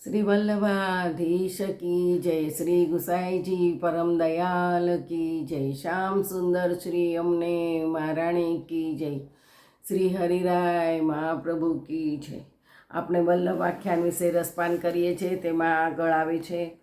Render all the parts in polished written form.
श्री वल्लभाधीश की जय। श्री गुसाई जी परम दयाल की जय। श्याम सुंदर श्री अमने महाराणी की जय। श्री हरिराय મહાપ્રભુ કી જય। આપણે વલ્લભ આખ્યાન વિશે રસપાન કરીએ છીએ। તેમાં આગળ આવે છે,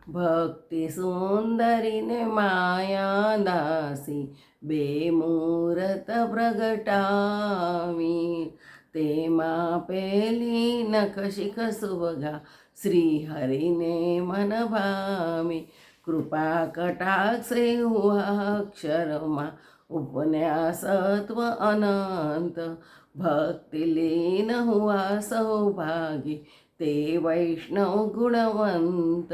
ભક્તિ સુંદરીને માયા દાસી બે મૂરત પ્રગટાવી, તેમાં પેલી નખ શિખ સુભગા શ્રી હરિને મન ભાવી, કૃપા કટાક્ષે હુઆ અક્ષરમાં ઉપન્યાસત્વ અનંત, ભક્તિ લીન હુઆ સૌભાગી તે વૈષ્ણવ ગુણવંત,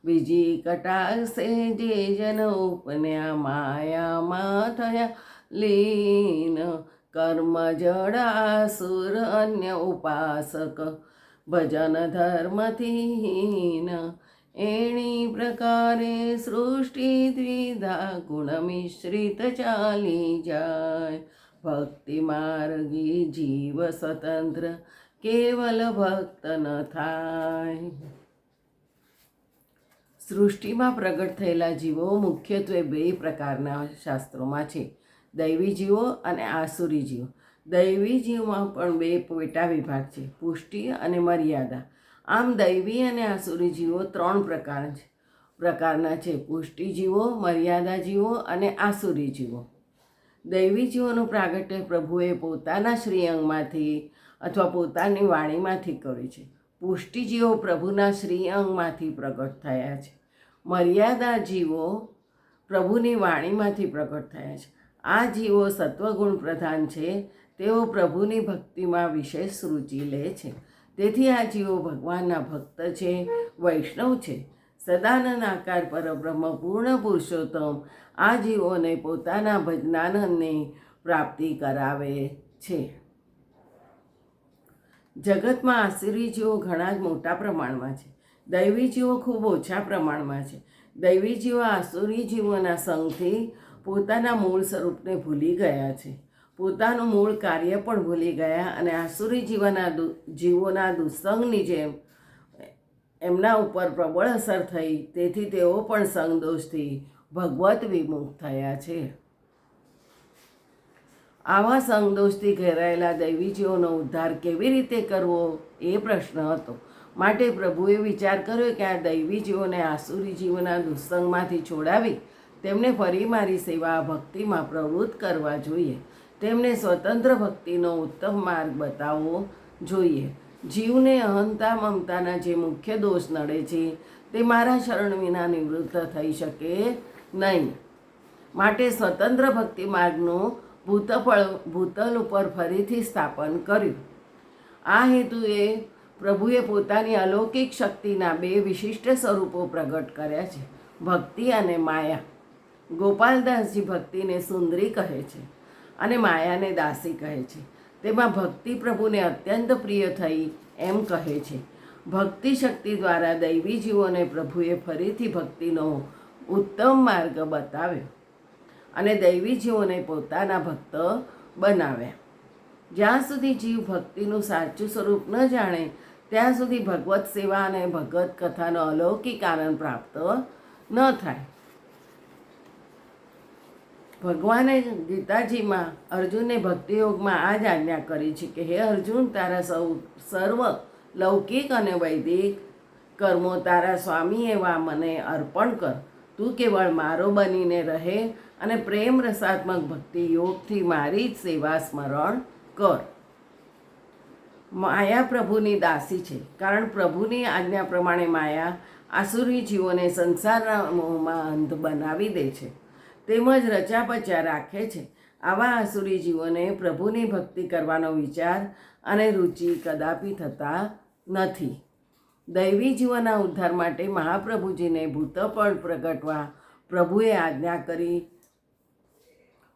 બીજી કટાક્ષે જે જન ઉપન્યા માયામાં થયા લીન, કર્મ જડાસુર અન્ય ઉપાસક ભજન ધર્મથી હીન, એણી પ્રકારે સૃષ્ટિ દ્વિધા ગુણ મિશ્રિત ચાલી જાય, ભક્તિ માર્ગી જીવ સ્વતંત્ર કેવલ ભક્ત ન થાય। સૃષ્ટિમાં પ્રગટ થયેલા જીવો મુખ્યત્વે બે પ્રકારના શાસ્ત્રોમાં છે, દૈવી જીવો અને આસુરી જીવો। દૈવી જીવમાં પણ બે પેટા વિભાગ છે, પુષ્ટિ અને મર્યાદા। આમ દૈવી અને આસુરી જીવો ત્રણ પ્રકારના છે, પુષ્ટિ જીવો, મર્યાદા જીવો અને આસુરી જીવો। દૈવી જીવોનું પ્રાગટ્ય પ્રભુએ પોતાના શ્રીઅંગમાંથી અથવા પોતાની વાણીમાંથી કર્યું છે। પુષ્ટિ જીવો પ્રભુના શ્રીઅંગમાંથી પ્રગટ થયા છે। મર્યાદા જીવો પ્રભુની વાણીમાંથી પ્રગટ થયા છે। આ જીવો સત્વગુણ પ્રધાન છે, તેઓ પ્રભુની ભક્તિમાં વિશેષ રુચિ લે છે, તેથી આ જીવો ભગવાનના ભક્ત છે, વૈષ્ણવ છે। સદાનંદ આકાર પરબ્રહ્મ પૂર્ણ પુરુષોત્તમ આ જીવોને પોતાના ભજનાનંદની પ્રાપ્તિ કરાવે છે। જગતમાં આસુરી જીવો ઘણા જ મોટા પ્રમાણમાં છે, દૈવી જીવો ખૂબ ઓછા પ્રમાણમાં છે। દૈવી જીવો આસુરી જીવોના સંગથી પોતાના મૂળ સ્વરૂપને ભૂલી ગયા છે, પોતાનું મૂળ કાર્ય પણ ભૂલી ગયા, અને આસુરી જીવોના દુસ્સંગની જેમ એમના ઉપર પ્રબળ અસર થઈ, તેથી તેઓ પણ સંગદોષથી ભગવત વિમુખ થયા છે। આવા સંગદોષથી ઘેરાયેલા દૈવી જીવોનો ઉદ્ધાર કેવી રીતે કરવો એ પ્રશ્ન હતો, માટે પ્રભુએ વિચાર કર્યો કે આ દૈવી જીવોને આસુરી જીવોના દુસ્સંગમાંથી છોડાવી તેમને ફરી મારી સેવા ભક્તિમાં પ્રવૃત્ત કરવા જોઈએ, તેમને સ્વતંત્ર ભક્તિનો ઉત્તમ માર્ગ બતાવવો જોઈએ। જીવને અહંતા મમતાના જે મુખ્ય દોષ નડે છે તે મારા શરણ વિના નિવૃત્ત થઈ શકે નહીં, માટે સ્વતંત્ર ભક્તિ માર્ગનું ભૂતલ ઉપર ફરીથી સ્થાપન કર્યું। આ હેતુએ પ્રભુએ પોતાની અલૌકિક શક્તિના બે વિશિષ્ટ સ્વરૂપો પ્રગટ કર્યા છે, ભક્તિ અને માયા। ગોપાલદાસજી ભક્તિને સુંદરી કહે છે અને માયાને દાસી કહે છે। તેમાં ભક્તિ પ્રભુને અત્યંત પ્રિય થઈ એમ કહે છે। ભક્તિ શક્તિ દ્વારા દૈવી જીવોને પ્રભુએ ફરીથી ભક્તિનો ઉત્તમ માર્ગ બતાવ્યો અને દૈવી જીવોને પોતાના ભક્ત બનાવ્યા। જ્યાં સુધી જીવ ભક્તિનું સાચું સ્વરૂપ ન જાણે ત્યાં સુધી ભગવત સેવા અને ભગવત કથાનો અલૌકિક આનંદ પ્રાપ્ત ન થાય। ભગવાને ગીતાજીમાં અર્જુનને ભક્તિયોગમાં આ જ આજ્ઞા કરી છે કે હે અર્જુન, તારા સર્વ લૌકિક અને વૈદિક કર્મો તારા સ્વામી એવા મને અર્પણ કર, તું કેવળ મારો બનીને રહે અને પ્રેમ રસાત્મક ભક્તિ યોગથી મારી જ સેવા સ્મરણ કર। માયા પ્રભુની દાસી છે, કારણ પ્રભુની આજ્ઞા પ્રમાણે માયા આસુરી જીવોને સંસારના મોહમાં અંધ બનાવી દે છે, તેમજ રચાપચા રાખે છે। આવા આસુરી જીવોને પ્રભુની ભક્તિ કરવાનો વિચાર અને રુચિ કદાપી થતા નથી। દૈવી જીવોના ઉદ્ધાર માટે મહાપ્રભુજીને ભૂતળ પ્રગટવા પ્રભુએ આજ્ઞા કરી।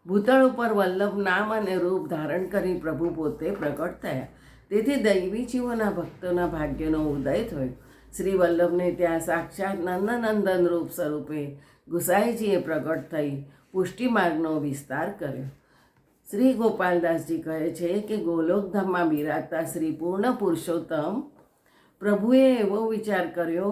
ભૂતળ ઉપર વલ્લભ નામ અને રૂપ ધારણ કરી પ્રભુ પોતે પ્રગટ થયા, તેથી દૈવી જીવોના ભક્તોના ભાગ્યનો ઉદય થયો। શ્રી વલ્લભને ત્યાં સાક્ષાત નંદનંદન રૂપ સ્વરૂપે ગુસાઈજીએ પ્રગટ થઈ પુષ્ટિ માર્ગનો વિસ્તાર કર્યો। શ્રી ગોપાલદાસજી કહે છે કે ગોલોકધામમાં બિરાજતા શ્રી પૂર્ણ પુરુષોત્તમ પ્રભુએ એવો વિચાર કર્યો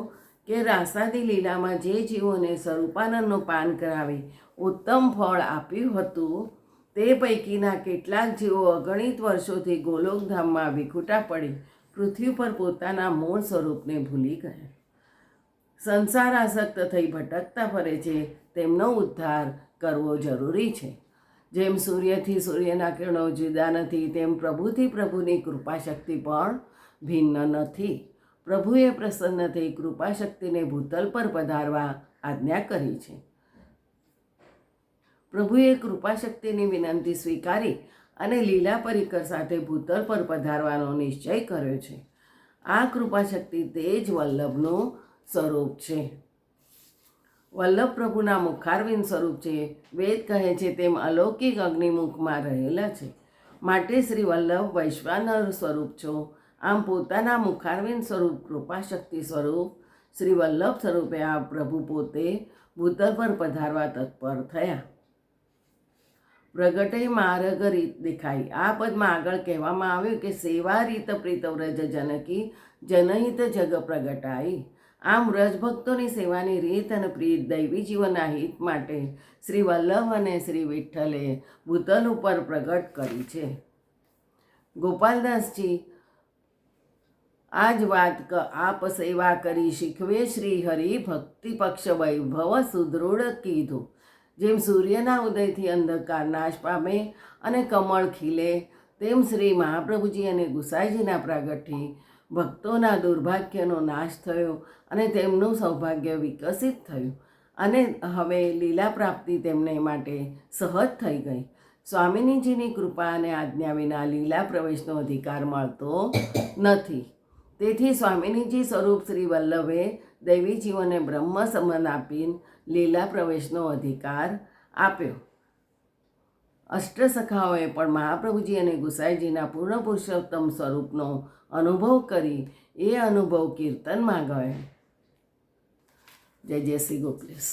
કે રાસાદી લીલામાં જે જીવોને સ્વરૂપાનંદનું પાન કરાવી ઉત્તમ ફળ આપ્યું હતું તે પૈકીના કેટલાક જીવો અગણિત વર્ષોથી ગોલોકધામમાં વિખૂટા પડી પૃથ્વી પર પોતાના મૂળ સ્વરૂપને ભૂલી ગયા, સંસાર આસક્ત થઈ ભટકતા ફરે છે. તેમનો ઉદ્ધાર કરવો જરૂરી છે. જેમ સૂર્યથી સૂર્યના કિરણો જુદા નથી, તેમ પ્રભુથી પ્રભુની કૃપાશક્તિ પણ ભિન્ન નથી. પ્રભુએ પ્રસન્ન થઈ કૃપાશક્તિને ભૂતલ પર પધારવા આજ્ઞા કરી છે. પ્રભુએ કૃપાશક્તિની વિનંતી સ્વીકારી અને લીલા પરિકર સાથે ભૂતલ પર પધારવાનો નિશ્ચય કર્યો છે. આ કૃપાશક્તિ તે જ વલ્લભનું સ્વરૂપ છે. વલ્લભ પ્રભુના મુખારવિંદ સ્વરૂપ છે. વેદ કહે છે તેમ અલૌકિક અગ્નિમુખમાં રહેલા છે. માટે શ્રી વલ્લભ વૈશ્વાનર સ્વરૂપ છો. આમ પોતાના મુખારવિંદ સ્વરૂપ કૃપાશક્તિ સ્વરૂપ શ્રી વલ્લભ સ્વરૂપે આ પ્રભુ પોતે ભૂતલ પર પધારવા તત્પર થયા. પ્રગટે માર્ગ રીત દેખાઈ. આ પદમાં આગળ કહેવામાં આવ્યું કે સેવા રીત પ્રીતવ્રજ જનકી જનહિત જગ પ્રગટાઈ. આમ વ્રજભક્તોની સેવાની રીત અને પ્રીત દૈવી જીવનના હિત માટે શ્રી વલ્લભ અને શ્રી વિઠ્ઠલે ભૂતલ ઉપર પ્રગટ કરી છે. ગોપાલદાસજી આ જ વાત આપ સેવા કરી શીખવે શ્રી હરિ ભક્તિ પક્ષ વૈભવ સુદૃઢ કીધું. જેમ સૂર્યના ઉદયથી અંધકાર નાશ પામે અને કમળ ખીલે, તેમ શ્રી મહાપ્રભુજી અને ગુસાઈજીના પ્રાગટ્યથી ભક્તોના દુર્ભાગ્યનો નાશ થયો અને તેમનું સૌભાગ્ય વિકસિત થયું અને હવે લીલા પ્રાપ્તિ તેમને માટે સહજ થઈ ગઈ. સ્વામિનીજીની કૃપા અને આજ્ઞા વિના લીલા પ્રવેશનો અધિકાર મળતો નથી. તેથી સ્વામિનીજી સ્વરૂપ શ્રી વલ્લભે દૈવી જીવોને બ્રહ્મ સંબંધ આપીને લીલા પ્રવેશનો અધિકાર આપ્યો. અષ્ટસખાઓએ પણ મહાપ્રભુજી અને ગુસાઈજીના પૂર્ણ પુરુષોત્તમ સ્વરૂપનો અનુભવ કરી એ અનુભવ કીર્તનમાં ગયો. જય જય શ્રી ગોકલેશ.